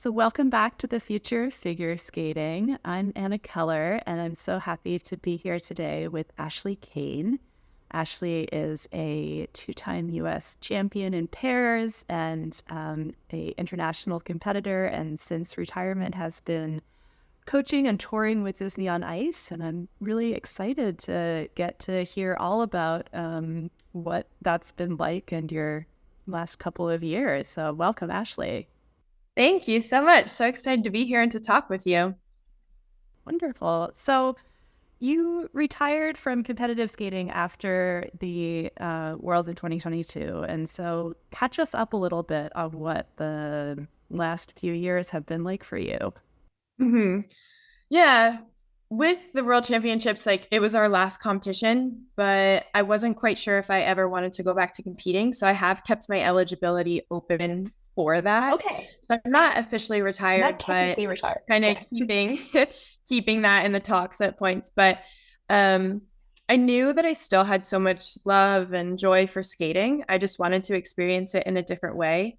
So, welcome back to the future of figure skating. I'm Anna Keller, and I'm so happy to be here today with Ashley Cain. Ashley is a two-time U.S. champion in pairs and a international competitor, and since retirement has been coaching and touring with Disney on Ice. And I'm really excited to get to hear all about what that's been like in your last couple of years. So, welcome, Ashley. Thank you so much. So excited to be here and to talk with you. Wonderful. So you retired from competitive skating after the Worlds in 2022. And so catch us up a little bit on what the last few years have been like for you. hmm Yeah, with the World Championships, like it was our last competition, but I wasn't quite sure if I ever wanted to go back to competing. So I have kept my eligibility open for that. Okay. So I'm not officially Not retired, but technically retired. kind of Okay. keeping that in the talks at points. But um I knew that I still had so much love and joy for skating. I just wanted to experience it in a different way.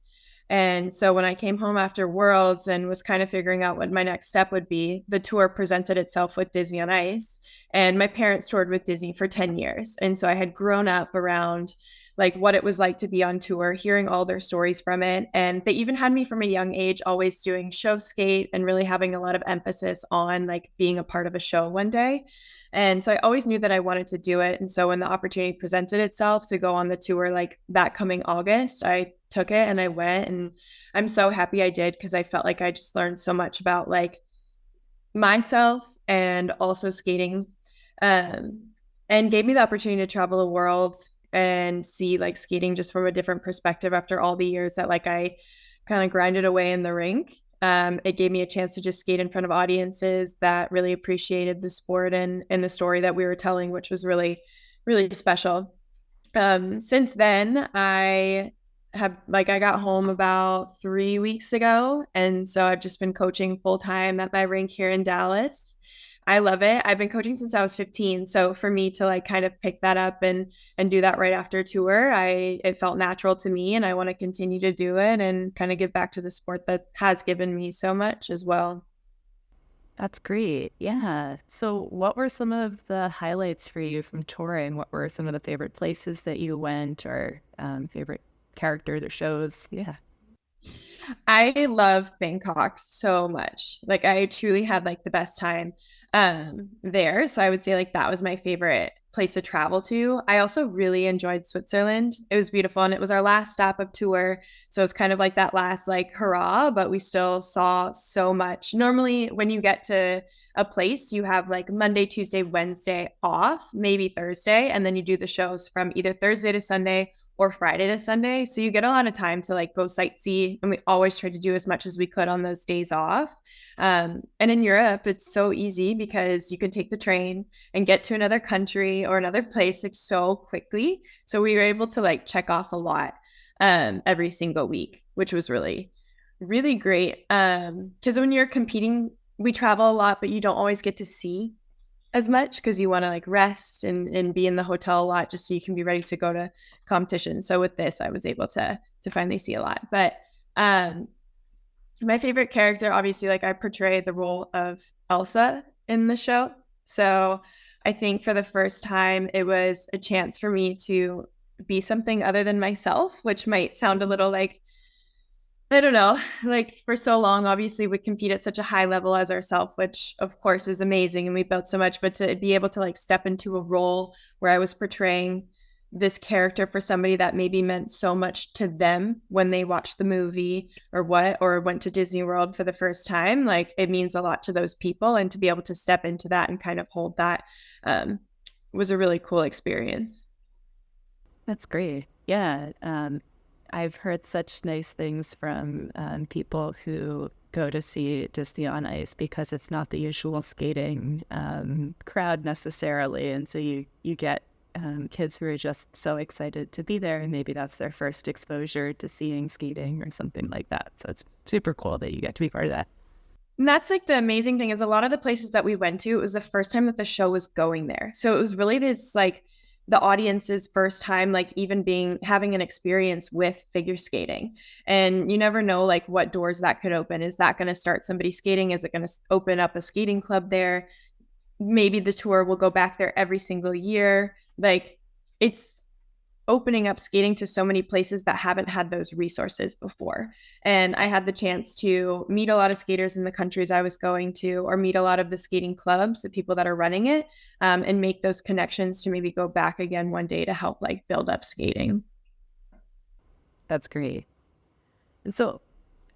And so when I came home after Worlds and was kind of figuring out what my next step would be, the tour presented itself with Disney on Ice. And my parents toured with Disney for 10 years. And so I had grown up around like what it was like to be on tour, hearing all their stories from it. And they even had me from a young age always doing show skate and really having a lot of emphasis on like being a part of a show one day. And so I always knew that I wanted to do it. And so when the opportunity presented itself to go on the tour like that coming August, I took it and I went. And I'm so happy I did because I felt like I just learned so much about like myself and also skating, um, and gave me the opportunity to travel the world and see like skating just from a different perspective after all the years that like I kind of grinded away in the rink. It gave me a chance to just skate in front of audiences that really appreciated the sport and the story that we were telling, which was really, really special. Since then, I got home about 3 weeks ago, and so I've just been coaching full time at my rink here in Dallas. I love it. I've been coaching since I was 15, so for me to like kind of pick that up and do that right after tour, I it felt natural to me, and I want to continue to do it and kind of give back to the sport that has given me so much as well. That's great. Yeah. So, what were some of the highlights for you from touring? What were some of the favorite places that you went or favorite characters or shows? Yeah. I love Bangkok so much. Like I truly had like the best time there. So I would say like that was my favorite place to travel to. I also really enjoyed Switzerland. It was beautiful and it was our last stop of tour. So it's kind of like that last like hurrah, but we still saw so much. Normally when you get to a place, you have like Monday, Tuesday, Wednesday off, maybe Thursday, and then you do the shows from either Thursday to Sunday or Friday to Sunday. So you get a lot of time to like go sightsee. And we always tried to do as much as we could on those days off. And in Europe, it's so easy because you can take the train and get to another country or another place like so quickly. So we were able to like check off a lot every single week, which was really, really great. Because when you're competing, we travel a lot, but you don't always get to see as much because you want to like rest and be in the hotel a lot just so you can be ready to go to competition. So with this, I was able to finally see a lot. But um my favorite character, obviously, like I portray the role of Elsa in the show. So I think for the first time, it was a chance for me to be something other than myself, which might sound a little like I don't know, like for so long, obviously we compete at such a high level as ourselves, which of course is amazing and we built so much, but to be able to like step into a role where I was portraying this character for somebody that maybe meant so much to them when they watched the movie or went to Disney World for the first time, like it means a lot to those people. And to be able to step into that and kind of hold that um, was a really cool experience. That's great. Yeah. I've heard such nice things from people who go to see Disney on Ice because it's not the usual skating crowd necessarily. And so you get kids who are just so excited to be there. And maybe that's their first exposure to seeing skating or something like that. So it's super cool that you get to be part of that. And that's like the amazing thing is a lot of the places that we went to, it was the first time that the show was going there. So it was really this like the audience's first time, like even having an experience with figure skating. And you never know like what doors that could open. Is that going to start somebody skating? Is it going to open up a skating club there? Maybe the tour will go back there every single year. Like it's opening up skating to so many places that haven't had those resources before. And I had the chance to meet a lot of skaters in the countries I was going to, or meet a lot of the skating clubs, the people that are running it, and make those connections to maybe go back again one day to help like build up skating. That's great. And so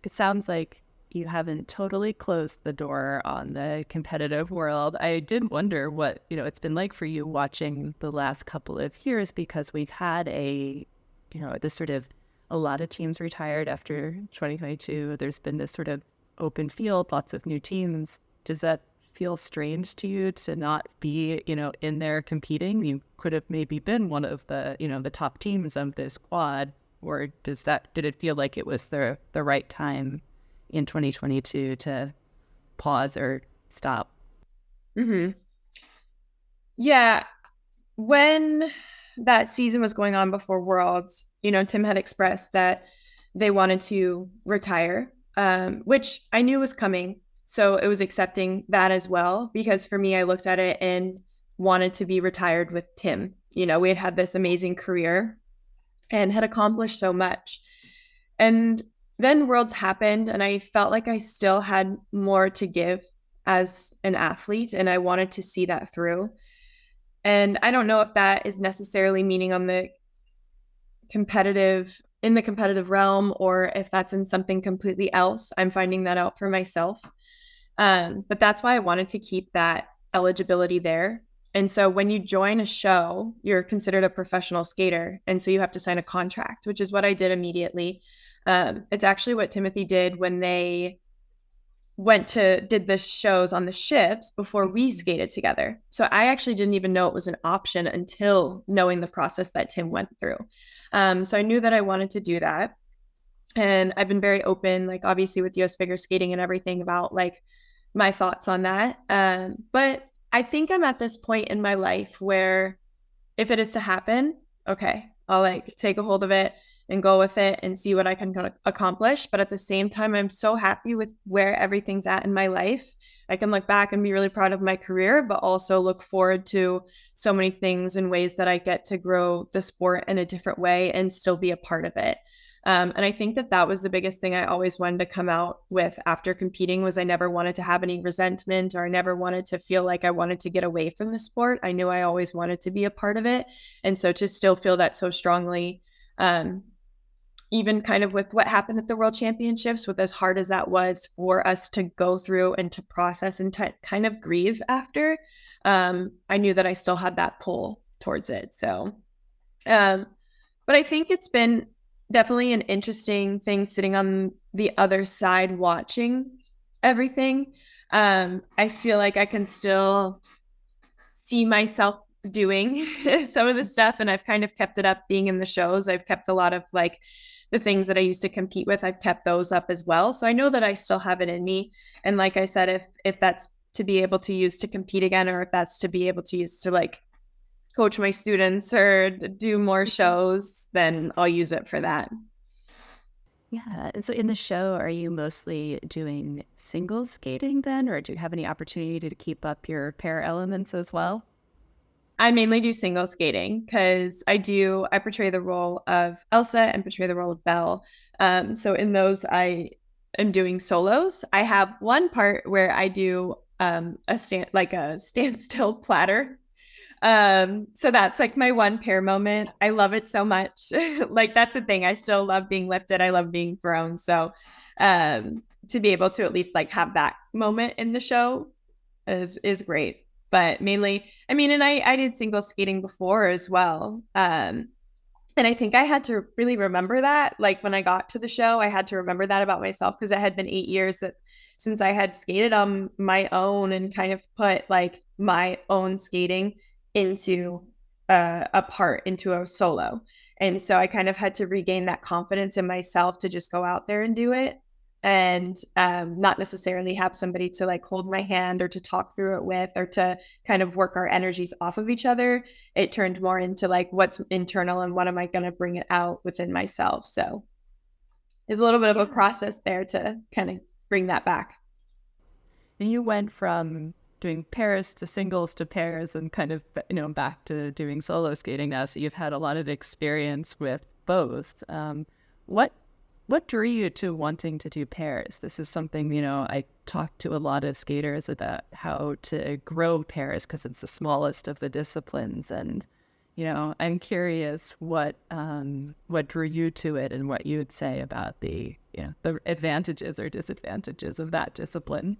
it sounds like you haven't totally closed the door on the competitive world. I did wonder what, it's been like for you watching the last couple of years, because we've had this sort of, a lot of teams retired after 2022. There's been this sort of open field, lots of new teams. Does that feel strange to you to not be, in there competing? You could have maybe been one of the, the top teams of this quad, or did it feel like it was the right time in 2022 to pause or stop? Mm-hmm. Yeah. When that season was going on before Worlds, Tim had expressed that they wanted to retire, which I knew was coming. So it was accepting that as well, because for me, I looked at it and wanted to be retired with Tim. We had this amazing career and had accomplished so much. And then Worlds happened, and I felt like I still had more to give as an athlete, and I wanted to see that through. And I don't know if that is necessarily meaning in the competitive realm, or if that's in something completely else. I'm finding that out for myself. But that's why I wanted to keep that eligibility there. And so when you join a show, you're considered a professional skater. And so you have to sign a contract, which is what I did immediately. It's actually what Timothy did when they did the shows on the ships before we skated together. So I actually didn't even know it was an option until knowing the process that Tim went through. So I knew that I wanted to do that. And I've been very open, like obviously with US figure skating and everything, about like my thoughts on that. But I think I'm at this point in my life where if it is to happen, okay, I'll like take a hold of it and go with it and see what I can accomplish. But at the same time, I'm so happy with where everything's at in my life. I can look back and be really proud of my career, but also look forward to so many things and ways that I get to grow the sport in a different way and still be a part of it. And I think that was the biggest thing I always wanted to come out with after competing, was I never wanted to have any resentment, or I never wanted to feel like I wanted to get away from the sport. I knew I always wanted to be a part of it. And so to still feel that so strongly, even kind of with what happened at the World Championships, with as hard as that was for us to go through and to process and to kind of grieve after, I knew that I still had that pull towards it. So, but I think it's been definitely an interesting thing sitting on the other side watching everything. I feel like I can still see myself doing some of the stuff, and I've kind of kept it up being in the shows. I've kept a lot of like the things that I used to compete with, I've kept those up as well. So I know that I still have it in me. And like I said, if that's to be able to use to compete again, or if that's to be able to use to like coach my students or do more shows, then I'll use it for that. Yeah. And so in the show, are you mostly doing single skating then, or do you have any opportunity to keep up your pair elements as well? I mainly do single skating because I portray the role of Elsa and portray the role of Belle. So in those, I am doing solos. I have one part where I do a standstill platter. So that's like my one pair moment. I love it so much. Like that's the thing. I still love being lifted. I love being thrown. So to be able to at least like have that moment in the show is great. But mainly, I mean, and I did single skating before as well. And I think I had to really remember that. Like when I got to the show, I had to remember that about myself, because it had been 8 years since I had skated on my own and kind of put like my own skating into into a solo. And so I kind of had to regain that confidence in myself to just go out there and do it. and not necessarily have somebody to like hold my hand or to talk through it with or to kind of work our energies off of each other. It turned more into like what's internal and what am I going to bring it out within myself. So it's a little bit of a process there to kind of bring that back. And you went from doing pairs to singles to pairs and kind of, back to doing solo skating now. So you've had a lot of experience with both. What drew you to wanting to do pairs? This is something, I talk to a lot of skaters about how to grow pairs because it's the smallest of the disciplines. And, I'm curious what drew you to it and what you would say about the advantages or disadvantages of that discipline.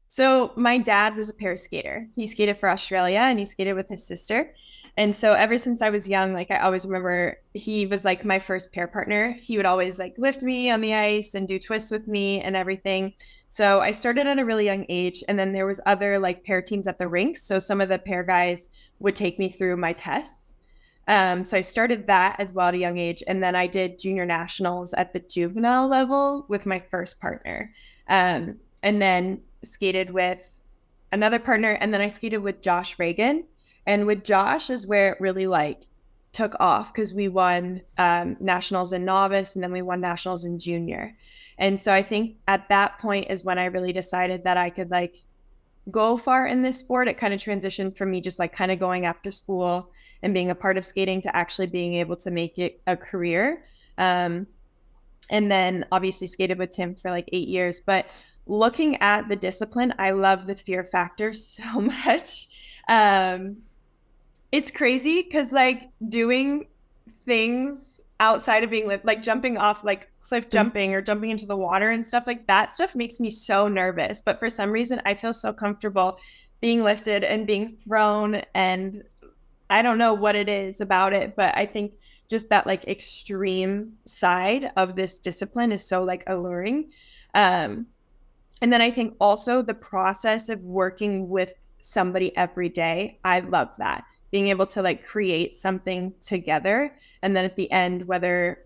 So my dad was a pair skater. He skated for Australia and he skated with his sister. And so ever since I was young, like I always remember he was like my first pair partner. He would always like lift me on the ice and do twists with me and everything. So I started at a really young age, and then there was other like pair teams at the rink. So some of the pair guys would take me through my tests. So I started that as well at a young age. And then I did junior nationals at the juvenile level with my first partner. And then skated with another partner, and then I skated with Josh Reagan. And with Josh is where it really like took off because we won nationals in novice, and then we won nationals in junior. And so I think at that point is when I really decided that I could like go far in this sport. It kind of transitioned from me just like kind of going after school and being a part of skating to actually being able to make it a career. And then obviously skated with Tim for like 8 years. But looking at the discipline, I love the fear factor so much. It's crazy because like doing things outside of being like jumping off like cliff jumping or jumping into the water and stuff like that stuff makes me so nervous. But for some reason, I feel so comfortable being lifted and being thrown. And I don't know what it is about it, but I think just that like extreme side of this discipline is so like alluring. And then I think also the process of working with somebody every day, I love that. Being able to like create something together. And then at the end, whether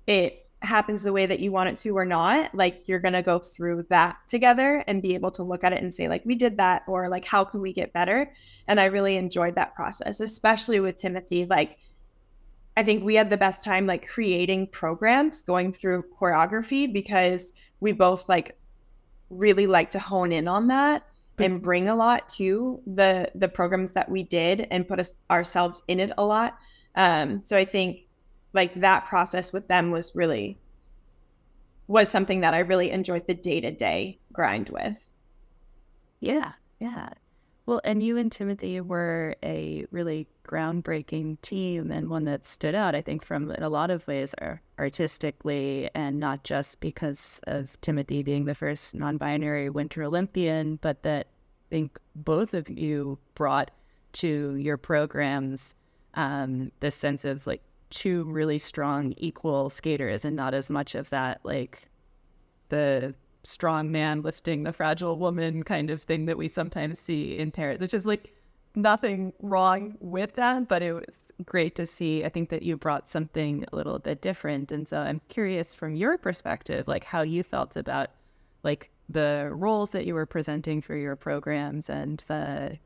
it happens the way that you want it to or not, like you're going to go through that together and be able to look at it and say like, we did that, or like, how can we get better? And I really enjoyed that process, especially with Timothy. Like, I think we had the best time like creating programs, going through choreography, because we both like really like to hone in on that and bring a lot to the programs that we did and put ourselves in it a lot. So I think like that process with them was something that I really enjoyed the day-to-day grind with. Yeah. Well, and you and Timothy were a really groundbreaking team, and one that stood out, I think, from in a lot of ways artistically, and not just because of Timothy being the first non-binary Winter Olympian, but that I think both of you brought to your programs this sense of like two really strong equal skaters, and not as much of that like the strong man lifting the fragile woman kind of thing that we sometimes see in pairs, which is like nothing wrong with that, but it was great to see. I think that you brought something a little bit different. And so I'm curious from your perspective, like how you felt about like the roles that you were presenting for your programs, and the,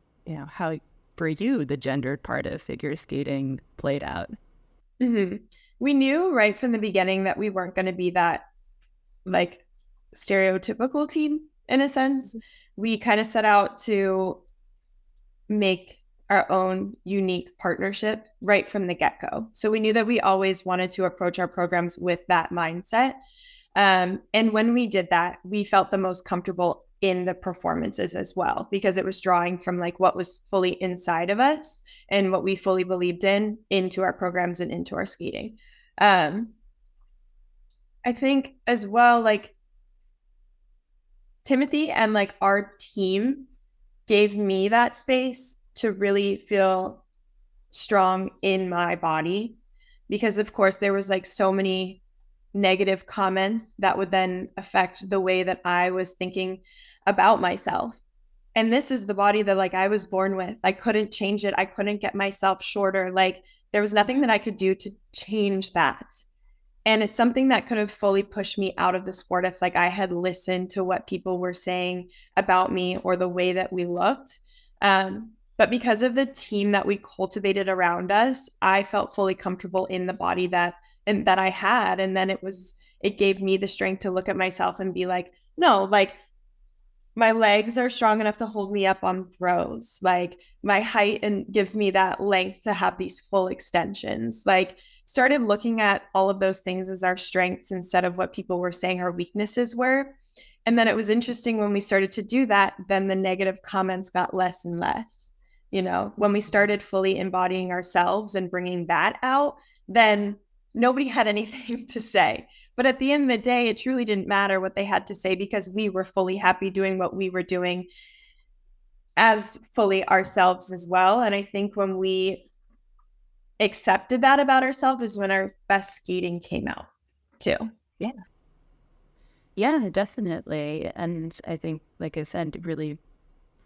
how for you the gendered part of figure skating played out. Mm-hmm. We knew right from the beginning that we weren't going to be that like stereotypical team in a sense. We kind of set out to make our own unique partnership right from the get-go. So we knew that we always wanted to approach our programs with that mindset. And when we did that, we felt the most comfortable in the performances as well, because it was drawing from like what was fully inside of us and what we fully believed in into our programs and into our skating. I think as well, like Timothy and like our team gave me that space to really feel strong in my body, because of course there was like so many negative comments that would then affect the way that I was thinking about myself. And this is the body that like I was born with. I couldn't change it. I couldn't get myself shorter. Like there was nothing that I could do to change that. And it's something that could have fully pushed me out of the sport if like I had listened to what people were saying about me or the way that we looked. But because of the team that we cultivated around us, I felt fully comfortable in the body that I had. And then it gave me the strength to look at myself and be like, no, like my legs are strong enough to hold me up on throws. Like my height and gives me that length to have these full extensions. Like started looking at all of those things as our strengths instead of what people were saying our weaknesses were. And then it was interesting when we started to do that, then the negative comments got less and less. You know, when we started fully embodying ourselves and bringing that out, then nobody had anything to say. But at the end of the day, it truly didn't matter what they had to say because we were fully happy doing what we were doing as fully ourselves as well. And I think when we accepted that about ourselves is when our best skating came out too. Yeah. Yeah, definitely. And I think, like I said, it really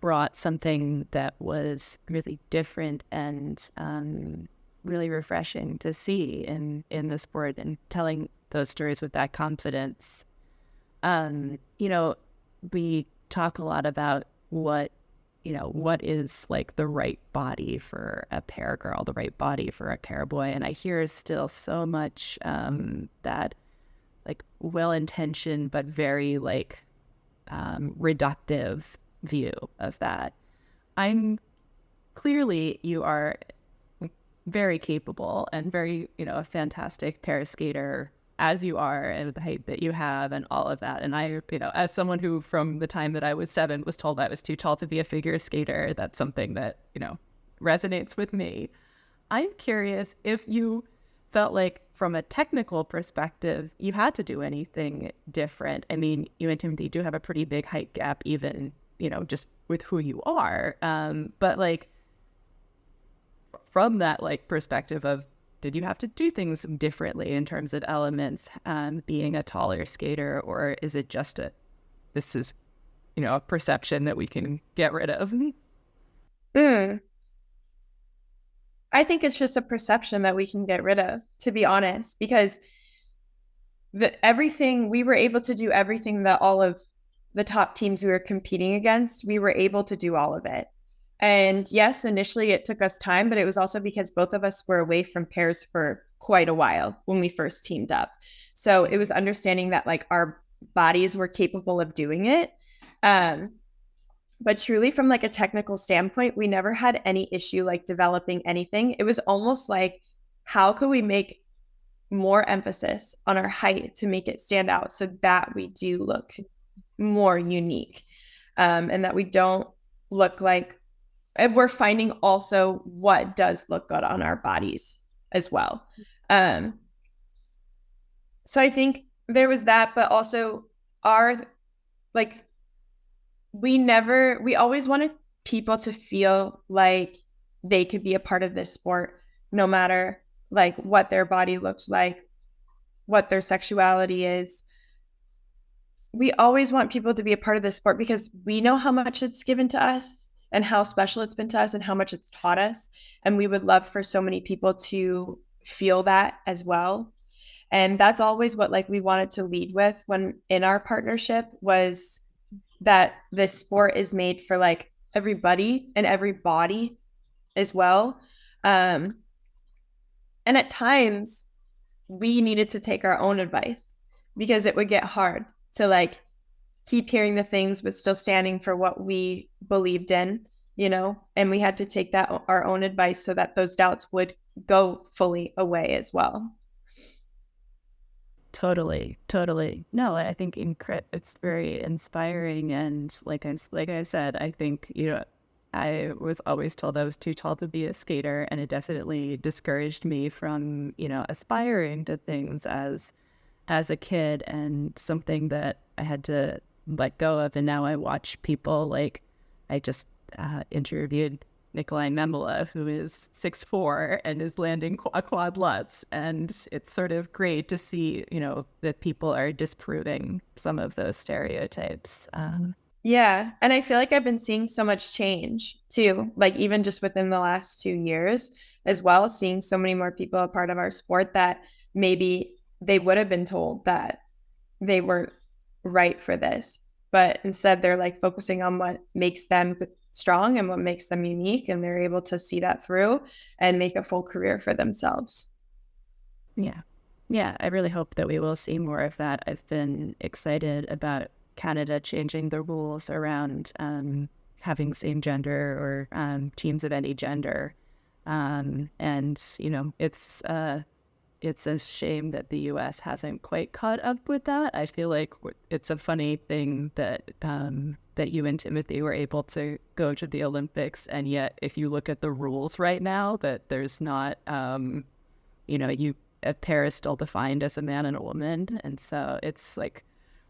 brought something that was really different and really refreshing to see in the sport, and telling those stories with that confidence. You know, we talk a lot about what is like the right body for a pair girl, the right body for a pair boy. And I hear still so much that like well-intentioned but very like reductive view of that. I'm clearly you are very capable and very, a fantastic pair skater as you are, and the height that you have and all of that. And I, as someone who from the time that I was 7 was told I was too tall to be a figure skater, that's something that, resonates with me. I'm curious if you felt like from a technical perspective, you had to do anything different. I mean, you and Timothy do have a pretty big height gap, even, just with who you are. But like, from that like perspective of, did you have to do things differently in terms of elements, being a taller skater, or is it just this is, a perception that we can get rid of? I think it's just a perception that we can get rid of, to be honest, because we were able to do everything that all of the top teams we were competing against, we were able to do all of it. And yes, initially it took us time, but it was also because both of us were away from pairs for quite a while when we first teamed up. So it was understanding that like our bodies were capable of doing it. But truly from like a technical standpoint, we never had any issue like developing anything. It was almost like, how could we make more emphasis on our height to make it stand out so that we do look more unique, and that we don't look like, and we're finding also what does look good on our bodies as well. So I think there was that, but also we always wanted people to feel like they could be a part of this sport, no matter like what their body looks like, what their sexuality is. We always want people to be a part of this sport because we know how much it's given to us and how special it's been to us and how much it's taught us. And we would love for so many people to feel that as well. And that's always what like we wanted to lead with when in our partnership, was that this sport is made for like everybody and every body as well. And at times we needed to take our own advice because it would get hard to like keep hearing the things but still standing for what we believed in, and we had to take that our own advice so that those doubts would go fully away as well. Totally. No, I think it's very inspiring, and like I said, I think I was always told I was too tall to be a skater, and it definitely discouraged me from aspiring to things as a kid, and something that I had to let go of. And now I watch people like, I just interviewed Nikolai Memela, who is 6'4" and is landing quad lutz. And it's sort of great to see, that people are disproving some of those stereotypes. Yeah. And I feel like I've been seeing so much change too, like even just within the last 2 years as well, seeing so many more people a part of our sport that maybe they would have been told that they weren't right for this. But instead, they're like focusing on what makes them strong and what makes them unique. And they're able to see that through and make a full career for themselves. Yeah. Yeah. I really hope that we will see more of that. I've been excited about Canada changing the rules around having same gender or teams of any gender. And, you know, it's a shame that the U.S. hasn't quite caught up with that. I feel like it's a funny thing that that you and Timothy were able to go to the Olympics, and yet if you look at the rules right now, that there's not, you know, a pair is still defined as a man and a woman, and so it's like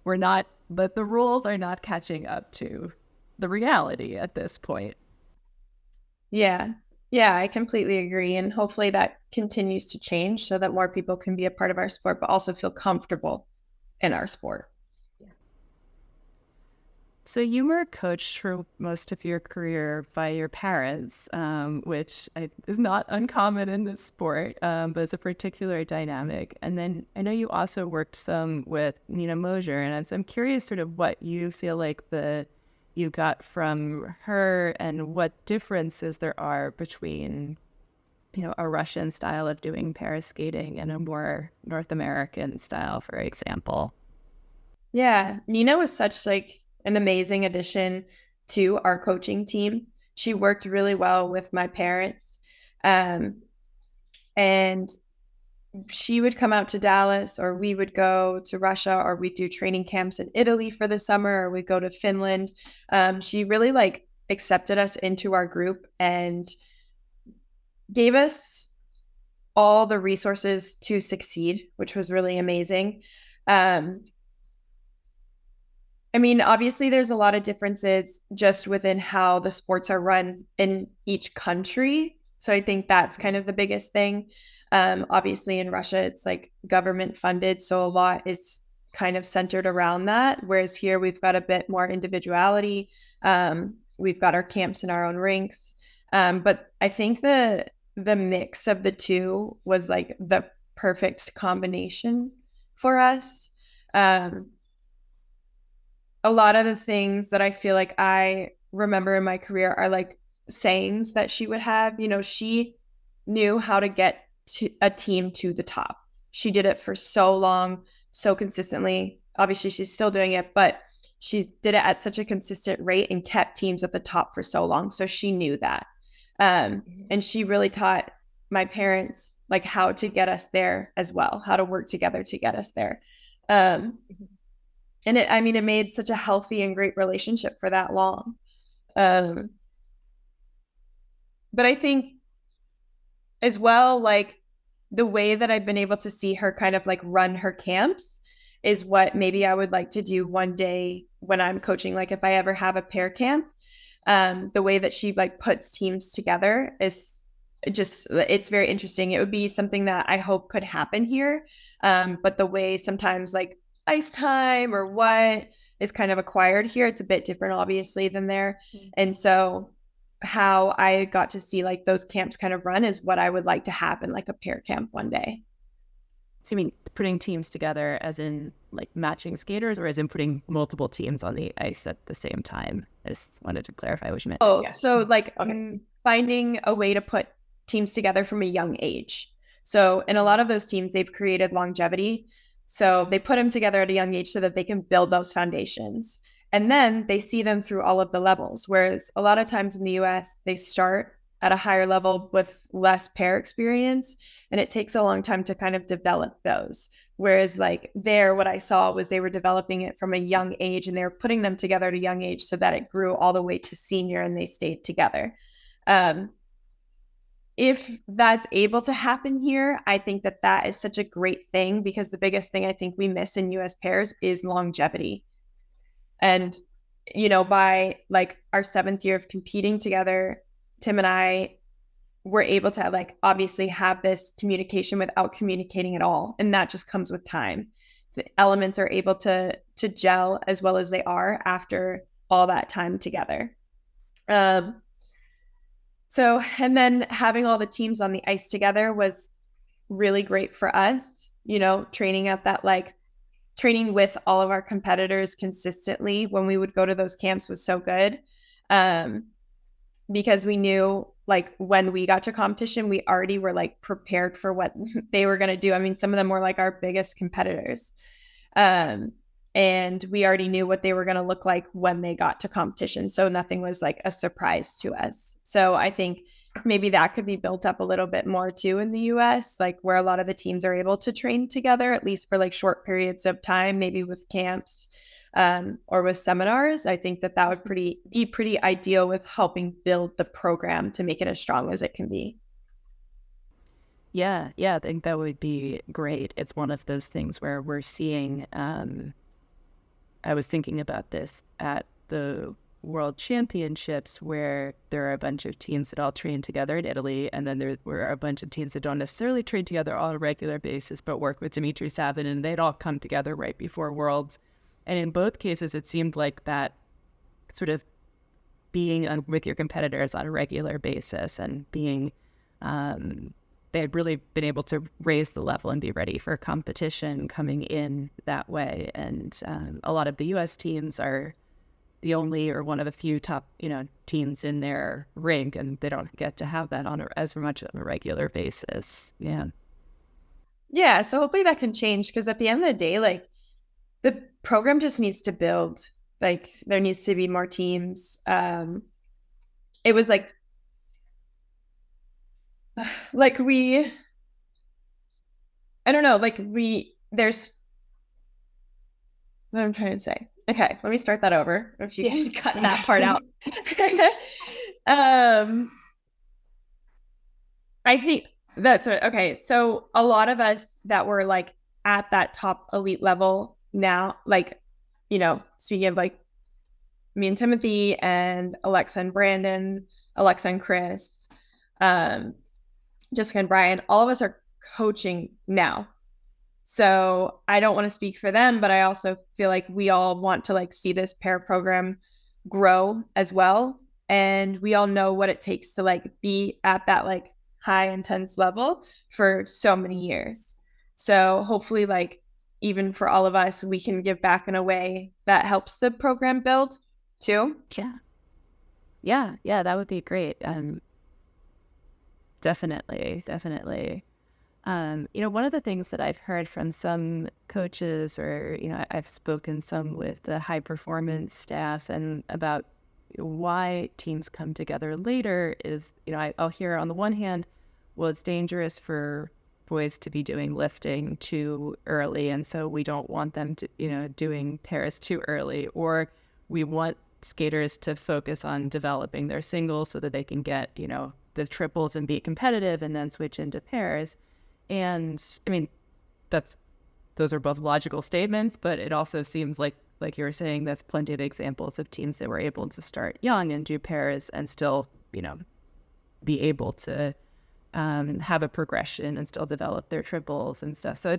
we're not, but the rules are not catching up to the reality at this point. Yeah. Yeah, I completely agree. And hopefully that continues to change so that more people can be a part of our sport, but also feel comfortable in our sport. So you were coached for most of your career by your parents, which is not uncommon in this sport, but it's a particular dynamic. And then I know you also worked some with Nina Mosier, and so I'm curious sort of what you feel like you got from her and what differences there are between, you know, a Russian style of doing para skating and a more North American style, for example. Yeah, Nina was such like an amazing addition to our coaching team. She worked really well with my parents. And she would come out to Dallas, or we would go to Russia, or we'd do training camps in Italy for the summer, or we'd go to Finland. She really like accepted us into our group and gave us all the resources to succeed, which was really amazing. I mean, obviously, there's a lot of differences just within how the sports are run in each country. So I think that's kind of the biggest thing. Obviously, in Russia, it's like government funded. So a lot is kind of centered around that. Whereas here, we've got a bit more individuality. We've got our camps in our own rinks. But I think the mix of the two was like the perfect combination for us. A lot of the things that I feel like I remember in my career are like sayings that she would have. You know, she knew how to get to a team to the top. She did it for so long, so consistently. Obviously, she's still doing it, but she did it at such a consistent rate and kept teams at the top for so long. So she knew that. And she really taught my parents like how to get us there as well, how to work together to get us there. And I mean, it made such a healthy and great relationship for that long. But I think as well, like the way that I've been able to see her kind of like run her camps is what maybe I would like to do one day when I'm coaching. Like if I ever have a pair camp, the way that she like puts teams together is just, it's very interesting. It would be something that I hope could happen here. But the way sometimes like ice time or what is kind of acquired here, it's a bit different obviously than there. And so how I got to see like those camps kind of run is what I would like to happen, like a pair camp one day. So you mean putting teams together as in like matching skaters, or as in putting multiple teams on the ice at the same time? I just wanted to clarify what you meant. Oh, so like finding a way to put teams together from a young age. So in a lot of those teams, they've created longevity. So they put them together at a young age so that they can build those foundations. And then they see them through all of the levels. Whereas a lot of times in the US, they start at a higher level with less pair experience. And it takes a long time to kind of develop those. Whereas like there, what I saw was they were developing it from a young age, and they were putting them together at a young age so that it grew all the way to senior and they stayed together. If that's able to happen here, I think that that is such a great thing, because the biggest thing I think we miss in US pairs is longevity. And, you know, by like our 7th year of competing together, Tim and I were able to like obviously have this communication without communicating at all. And that just comes with time. The elements are able to gel as well as they are after all that time together. So, and then having all the teams on the ice together was really great for us. training at that, like training with all of our competitors consistently when we would go to those camps was so good. Because we knew like when we got to competition, we already were like prepared for what they were going to do. I mean, some of them were like our biggest competitors. Um, and we already knew what they were going to look like when they got to competition. So nothing was like a surprise to us. So I think maybe that could be built up a little bit more too in the US, like where a lot of the teams are able to train together, at least for like short periods of time, maybe with camps or with seminars. I think that would be pretty ideal with helping build the program to make it as strong as it can be. Yeah, I think that would be great. It's one of those things where we're seeing, I was thinking about this at the World Championships where there are a bunch of teams that all train together in Italy, and then there were a bunch of teams that don't necessarily train together on a regular basis, but work with Dimitri Savin, and they'd all come together right before Worlds. And in both cases, it seemed like that sort of being with your competitors on a regular basis and being, they had really been able to raise the level and be ready for competition coming in that way. And a lot of the U.S. teams are the only or one of a few top, teams in their rank, and they don't get to have that on as much on a regular basis. Yeah. Yeah. So hopefully that can change because at the end of the day, like the program just needs to build. Like there needs to be more teams. It was like we, I don't know, like there's what I'm trying to say. Okay, let me start that over. If you can cut that part out. I think that's what, okay. So a lot of us that were like at that top elite level now, like, speaking of like me and Timothy and Alexa and Brandon, Alexa and Chris, Jessica and Brian, all of us are coaching now. So I don't want to speak for them, but I also feel like we all want to like see this pair program grow as well. And we all know what it takes to like be at that like high intense level for so many years. So hopefully like even for all of us, we can give back in a way that helps the program build too. Yeah, that would be great. Definitely. One of the things that I've heard from some coaches or, I've spoken some with the high performance staff and about why teams come together later is, I'll hear on the one hand, well, it's dangerous for boys to be doing lifting too early. And so we don't want them to, doing pairs too early, or we want skaters to focus on developing their singles so that they can get, the triples and be competitive and then switch into pairs. And I mean, those are both logical statements, but it also seems like you were saying, that's plenty of examples of teams that were able to start young and do pairs and still, be able to have a progression and still develop their triples and stuff. So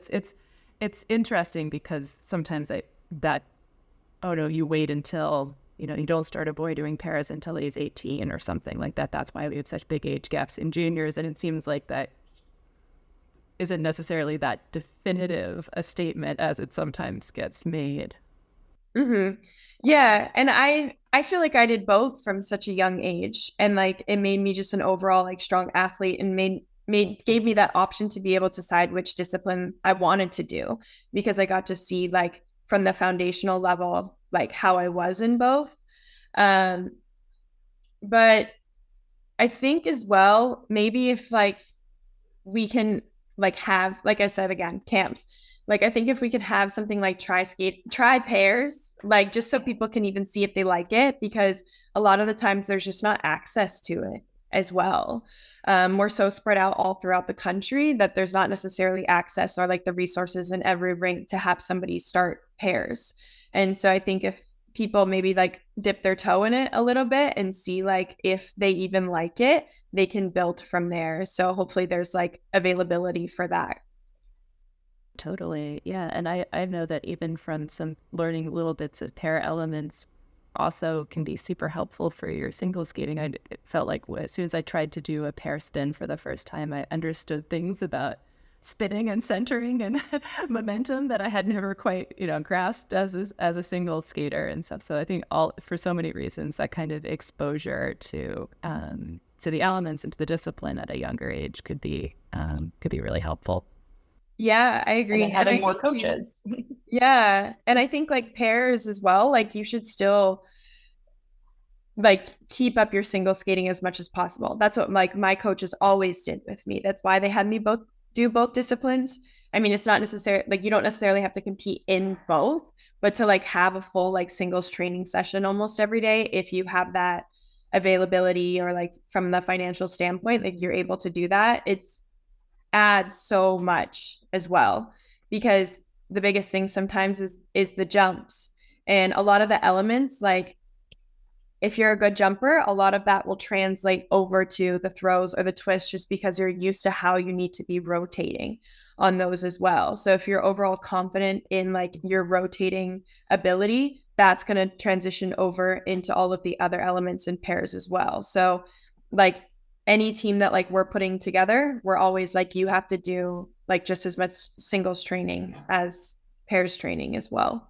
it's interesting because sometimes oh no, you wait until, you don't start a boy doing pairs until he's 18 or something like that. That's why we have such big age gaps in juniors. And it seems like that isn't necessarily that definitive a statement as it sometimes gets made. Mm-hmm. Yeah. And I feel like I did both from such a young age. And like it made me just an overall like strong athlete and gave me that option to be able to decide which discipline I wanted to do because I got to see like from the foundational level, like how I was in both. But I think as well, maybe if like we can like have, like I said again, camps. Like I think if we could have something like try pairs, like just so people can even see if they like it, because a lot of the times there's just not access to it as well. We're so spread out all throughout the country that there's not necessarily access or like the resources in every rink to have somebody start pairs. And so I think if people maybe like dip their toe in it a little bit and see like if they even like it, they can build from there. So hopefully there's like availability for that. Totally. Yeah. And I know that even from some learning little bits of pair elements also can be super helpful for your single skating. It felt like as soon as I tried to do a pair spin for the first time, I understood things about spinning and centering and momentum that I had never quite, grasped as a single skater and stuff. So I think for so many reasons, that kind of exposure to the elements and to the discipline at a younger age could be really helpful. Yeah, I agree. And then having more coaches. Yeah. And I think like pairs as well, like you should still like keep up your single skating as much as possible. That's what like my coaches always did with me. That's why they had me do both disciplines. I mean, it's not necessarily like you don't necessarily have to compete in both, but to like have a full like singles training session almost every day, if you have that availability or like from the financial standpoint, like you're able to do that, it's adds so much as well, because the biggest thing sometimes is the jumps, and a lot of the elements, like if you're a good jumper, a lot of that will translate over to the throws or the twists just because you're used to how you need to be rotating on those as well. So if you're overall confident in like your rotating ability, that's going to transition over into all of the other elements in pairs as well. So like any team that like we're putting together, we're always like, you have to do like just as much singles training as pairs training as well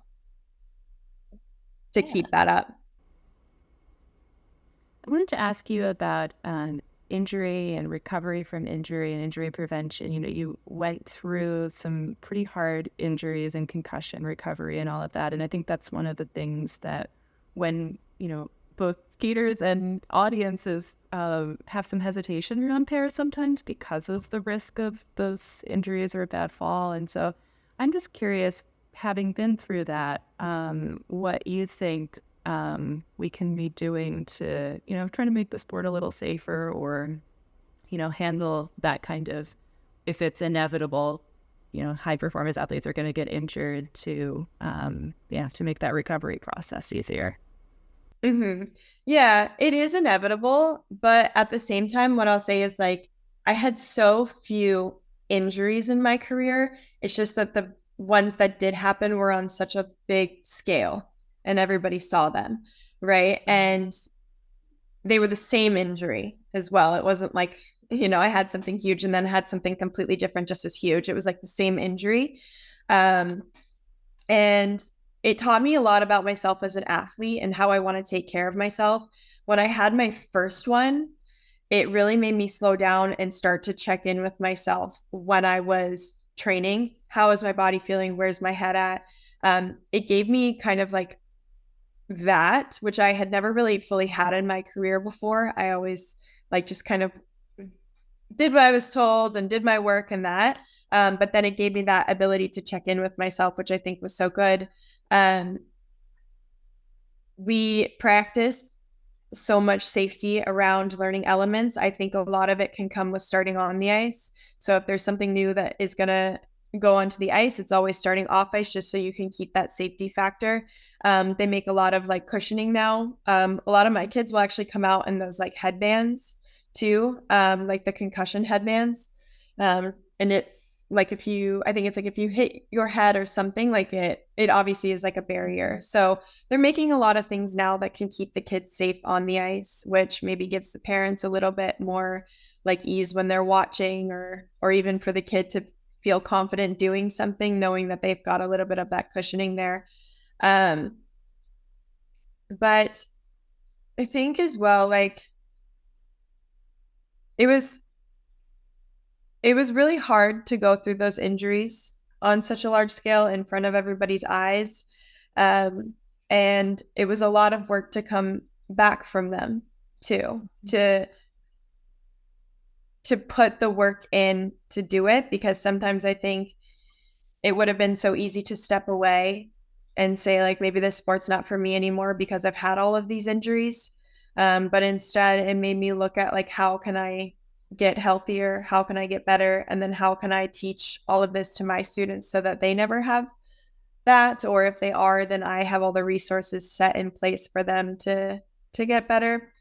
to keep that up. I wanted to ask you about injury and recovery from injury and injury prevention. You went through some pretty hard injuries and concussion recovery and all of that. And I think that's one of the things that when, both skaters and audiences have some hesitation around pairs sometimes because of the risk of those injuries or a bad fall. And so I'm just curious, having been through that, what you think we can be doing to, trying to make the sport a little safer, or, handle that kind of, if it's inevitable, high performance athletes are going to get injured, to make that recovery process easier. Mm-hmm. Yeah, it is inevitable. But at the same time, what I'll say is like, I had so few injuries in my career. It's just that the ones that did happen were on such a big scale and everybody saw them, right? And they were the same injury as well. It wasn't like, I had something huge and then had something completely different just as huge. It was like the same injury. And it taught me a lot about myself as an athlete and how I want to take care of myself. When I had my first one, it really made me slow down and start to check in with myself when I was training. How is my body feeling? Where's my head at? It gave me kind of like that, which I had never really fully had in my career before. I always like just kind of did what I was told and did my work and that. But then it gave me that ability to check in with myself, which I think was so good. We practice so much safety around learning elements. I think a lot of it can come with starting on the ice. So if there's something new that is going to go onto the ice, it's always starting off ice just so you can keep that safety factor. They make a lot of like cushioning now. A lot of my kids will actually come out in those like headbands too, like the concussion headbands. And it's like I think it's like if you hit your head or something, like it obviously is like a barrier. So they're making a lot of things now that can keep the kids safe on the ice, which maybe gives the parents a little bit more like ease when they're watching, or even for the kid to feel confident doing something, knowing that they've got a little bit of that cushioning there. But I think as well, like it was really hard to go through those injuries on such a large scale in front of everybody's eyes. And it was a lot of work to come back from them too, to put the work in to do it, because sometimes I think it would have been so easy to step away and say like, maybe this sport's not for me anymore because I've had all of these injuries. But instead it made me look at like, how can I get healthier? How can I get better? And then how can I teach all of this to my students so that they never have that? Or if they are, then I have all the resources set in place for them to get better.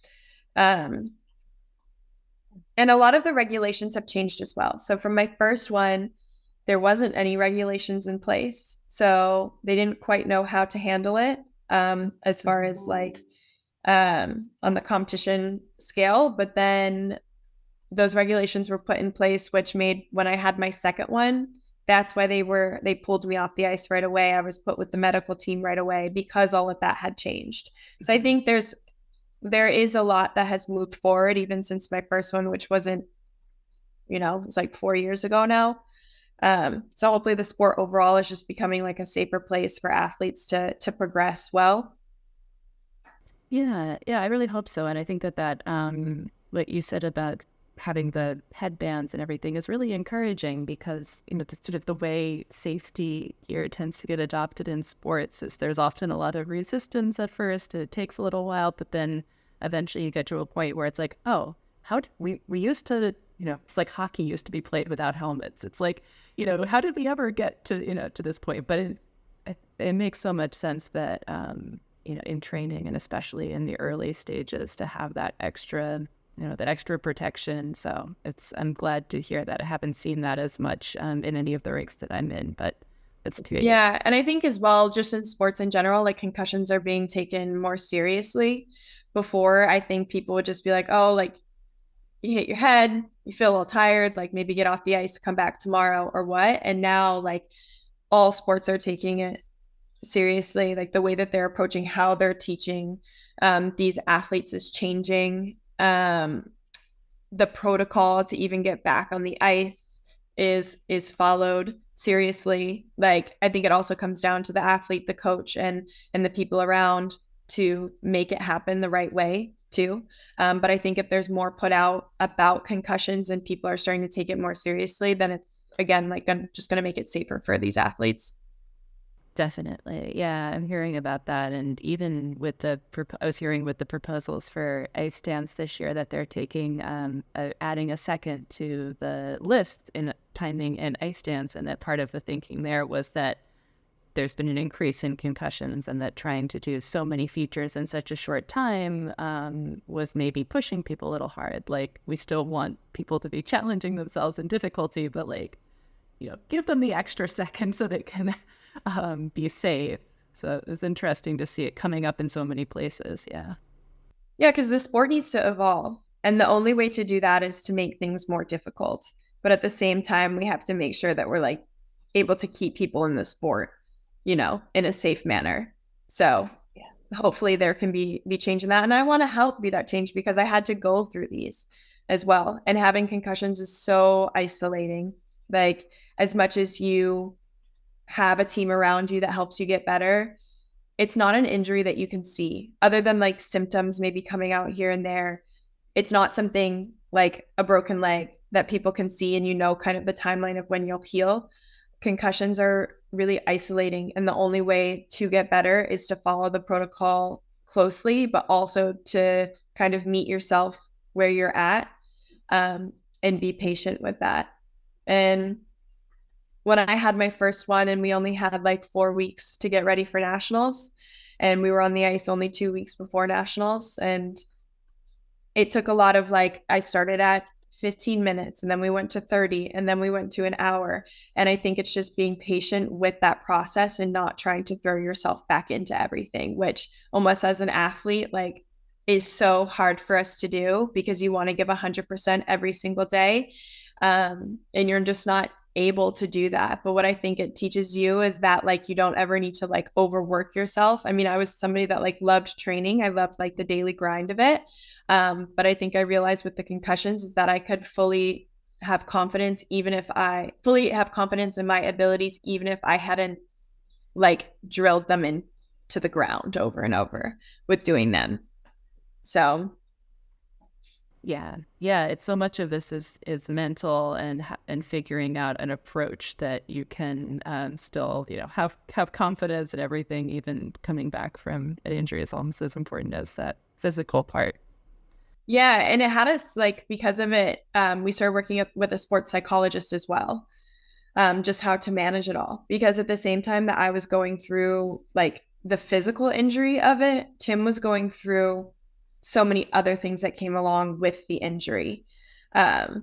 And a lot of the regulations have changed as well. So from my first one, there wasn't any regulations in place. So they didn't quite know how to handle it as far as like on the competition scale. But then those regulations were put in place, which made when I had my second one, that's why they pulled me off the ice right away. I was put with the medical team right away because all of that had changed. So I think there is a lot that has moved forward even since my first one, which wasn't, it's like 4 years ago now. So hopefully the sport overall is just becoming like a safer place for athletes to progress well. Yeah, yeah, I really hope so. And I think that what you said about having the headbands and everything is really encouraging because, the sort of the way safety gear tends to get adopted in sports is there's often a lot of resistance at first. It takes a little while, but then eventually you get to a point where it's like, oh, we used to, it's like hockey used to be played without helmets. It's like, how did we ever get to this point? But it makes so much sense that, in training and especially in the early stages to have that extra protection. So I'm glad to hear that. I haven't seen that as much in any of the rinks that I'm in, but it's great. Yeah. And I think as well, just in sports in general, like concussions are being taken more seriously. Before, I think people would just be like, oh, like you hit your head, you feel a little tired, like maybe get off the ice, come back tomorrow or what. And now, like, all sports are taking it seriously. Like the way that they're approaching how they're teaching these athletes is changing. The protocol to even get back on the ice is followed seriously. Like I think it also comes down to the athlete, the coach, and the people around to make it happen the right way too. But I think if there's more put out about concussions and people are starting to take it more seriously, then it's again like I'm just going to make it safer for these athletes. Definitely. Yeah, I'm hearing about that. And even with I was hearing with the proposals for ice dance this year that they're taking, adding a second to the list in timing and ice dance. And that part of the thinking there was that there's been an increase in concussions and that trying to do so many features in such a short time was maybe pushing people a little hard. Like we still want people to be challenging themselves in difficulty, but like, give them the extra second so they can be safe. So it's interesting to see it coming up in so many places. Yeah. Yeah, because the sport needs to evolve. And the only way to do that is to make things more difficult. But at the same time, we have to make sure that we're like able to keep people in the sport, in a safe manner. So hopefully there can be change in that. And I want to help be that change because I had to go through these as well. And having concussions is so isolating. Like as much as you have a team around you that helps you get better, it's not an injury that you can see other than like symptoms maybe coming out here and there. It's not something like a broken leg that people can see and kind of the timeline of when you'll heal. Concussions are really isolating, and the only way to get better is to follow the protocol closely, but also to kind of meet yourself where you're at, and be patient with that. And when I had my first one and we only had like 4 weeks to get ready for nationals, and we were on the ice only 2 weeks before nationals, and it took a lot of like, I started at 15 minutes and then we went to 30 and then we went to an hour. And I think it's just being patient with that process and not trying to throw yourself back into everything, which almost as an athlete, like is so hard for us to do because you want to give 100% every single day. And you're just not able to do that. But what I think it teaches you is that like you don't ever need to like overwork yourself. I mean, I was somebody that like loved training. I loved like the daily grind of it. But I think I realized with the concussions is that I could fully have confidence, even if I fully have confidence in my abilities, even if I hadn't like drilled them into the ground over and over with doing them. So yeah, it's so much of this is mental and figuring out an approach that you can still have confidence in everything. Even coming back from an injury is almost as important as that physical part. Yeah, and it had us like because of it, we started working with a sports psychologist as well, just how to manage it all. Because at the same time that I was going through like the physical injury of it, Tim was going through so many other things that came along with the injury. The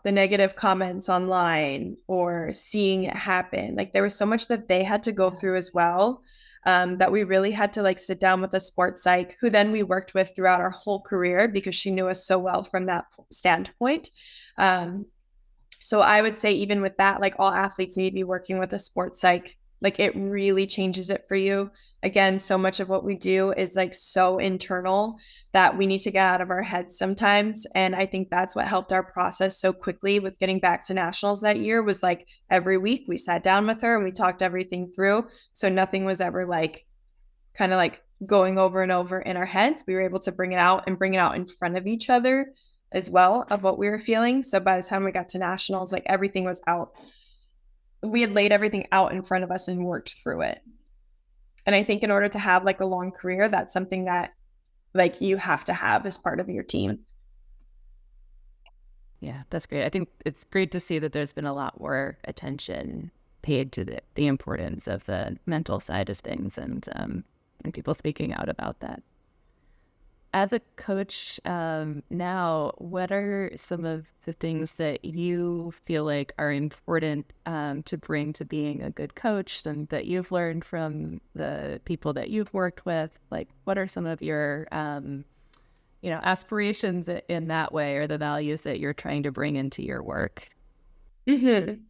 negative comments online or seeing it happen. Like there was so much that they had to go through as well. that we really had to like sit down with a sports psych who then we worked with throughout our whole career because she knew us so well from that standpoint. So I would say even with that, like all athletes need to be working with a sports psych. Like it really changes it for you. Again, so much of what we do is like so internal that we need to get out of our heads sometimes. And I think that's what helped our process so quickly with getting back to nationals that year was like every week we sat down with her and we talked everything through. So nothing was ever like kind of like going over and over in our heads. We were able to bring it out and bring it out in front of each other as well of what we were feeling. So by the time we got to nationals, like everything was out. We had laid everything out in front of us and worked through it. And I think in order to have like a long career, that's something that like you have to have as part of your team. Yeah, that's great. I think it's great to see that there's been a lot more attention paid to the importance of the mental side of things and people speaking out about that. As a coach now, what are some of the things that you feel like are important to bring to being a good coach and that you've learned from the people that you've worked with? Like, what are some of your, aspirations in that way or the values that you're trying to bring into your work? Mm-hmm.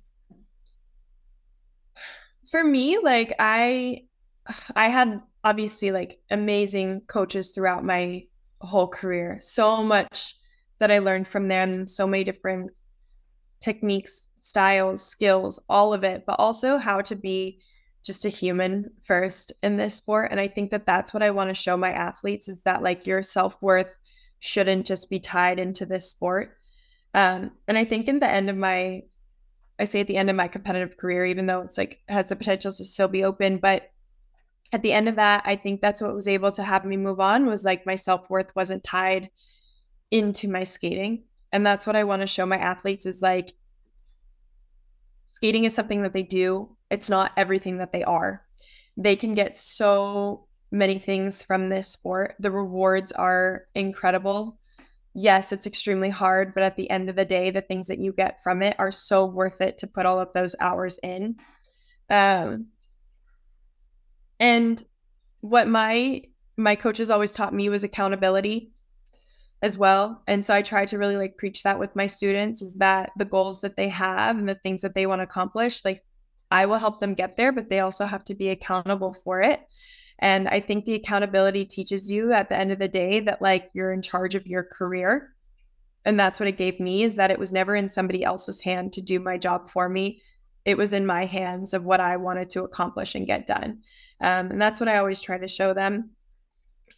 For me, like I had obviously like amazing coaches throughout my whole career. So much that I learned from them, so many different techniques, styles, skills, all of it, but also how to be just a human first in this sport. And I think that that's what I want to show my athletes is that like your self-worth shouldn't just be tied into this sport. And I think in the end of I say at the end of my competitive career, even though it's like has the potential to still be open, but at the end of that, I think that's what was able to have me move on was like my self-worth wasn't tied into my skating. And that's what I want to show my athletes is like skating is something that they do. It's not everything that they are. They can get so many things from this sport. The rewards are incredible. Yes, it's extremely hard, but at the end of the day, the things that you get from it are so worth it to put all of those hours in. And what my coaches always taught me was accountability as well. And so I try to really like preach that with my students is that the goals that they have and the things that they want to accomplish, like I will help them get there, but they also have to be accountable for it. And I think the accountability teaches you at the end of the day that like you're in charge of your career. And that's what it gave me is that it was never in somebody else's hand to do my job for me. It was in my hands of what I wanted to accomplish and get done. And that's what I always try to show them.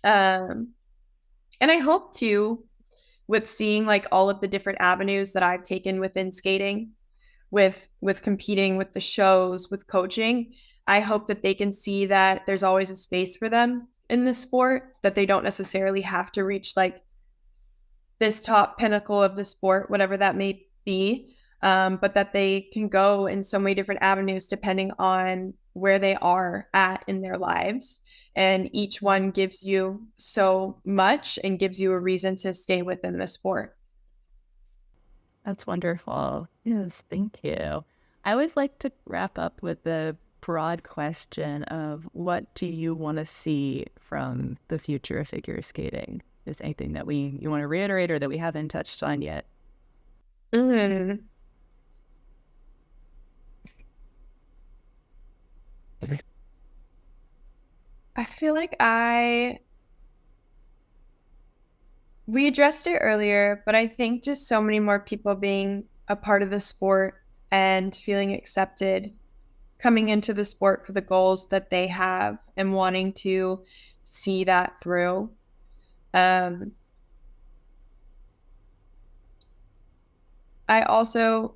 And I hope too, with seeing like all of the different avenues that I've taken within skating, with competing, with the shows, with coaching, I hope that they can see that there's always a space for them in this sport, that they don't necessarily have to reach like this top pinnacle of the sport, whatever that may be, but that they can go in so many different avenues depending on where they are at in their lives. And each one gives you so much and gives you a reason to stay within the sport. That's wonderful. Yes, thank you. I always like to wrap up with the broad question of what do you want to see from the future of figure skating? Is anything that you want to reiterate or that we haven't touched on yet? Mm-hmm. I feel like we addressed it earlier, but I think just so many more people being a part of the sport and feeling accepted, coming into the sport for the goals that they have and wanting to see that through. I also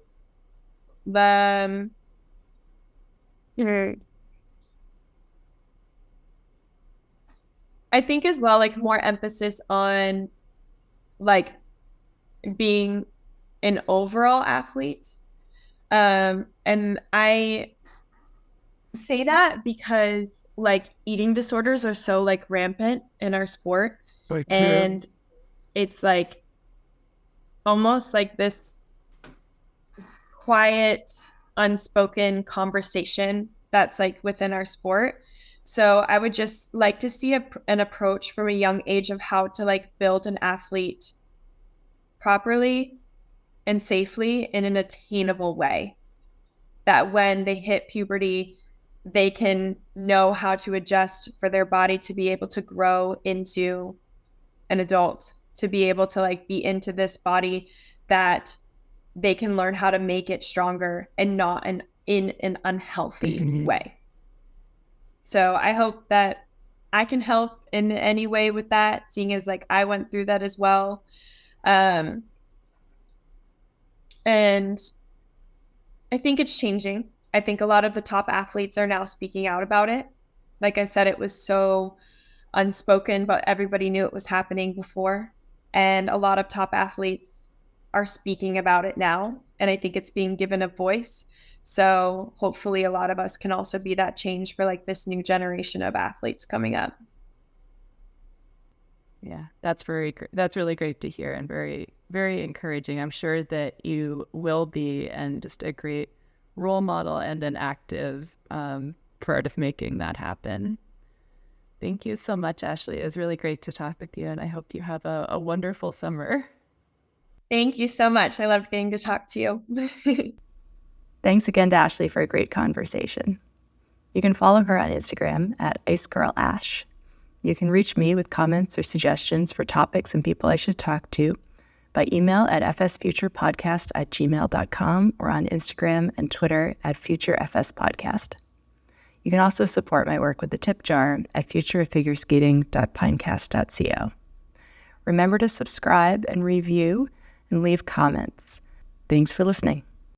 I think as well, like more emphasis on like being an overall athlete. And I say that because like eating disorders are so like rampant in our sport. And it's like almost like this quiet, unspoken conversation that's like within our sport. So I would just like to see an approach from a young age of how to like build an athlete properly and safely in an attainable way. That when they hit puberty, they can know how to adjust for their body to be able to grow into an adult, to be able to like be into this body that they can learn how to make it stronger and not in an unhealthy way. So I hope that I can help in any way with that, seeing as like I went through that as well. And I think it's changing. I think a lot of the top athletes are now speaking out about it. Like I said, it was so unspoken, but everybody knew it was happening before. And a lot of top athletes are speaking about it now. And I think it's being given a voice. So hopefully a lot of us can also be that change for like this new generation of athletes coming up. Yeah, that's really great to hear and very, very encouraging. I'm sure that you will be, and just a great role model and an active part of making that happen. Thank you so much, Ashley. It was really great to talk with you, and I hope you have a wonderful summer. Thank you so much. I loved getting to talk to you. Thanks again to Ashley for a great conversation. You can follow her on Instagram at IceGirlAsh. You can reach me with comments or suggestions for topics and people I should talk to by email at fsfuturepodcast@gmail.com or on Instagram and Twitter at futurefspodcast. You can also support my work with the tip jar at futureofigureskating.pinecast.co. Remember to subscribe and review and leave comments. Thanks for listening.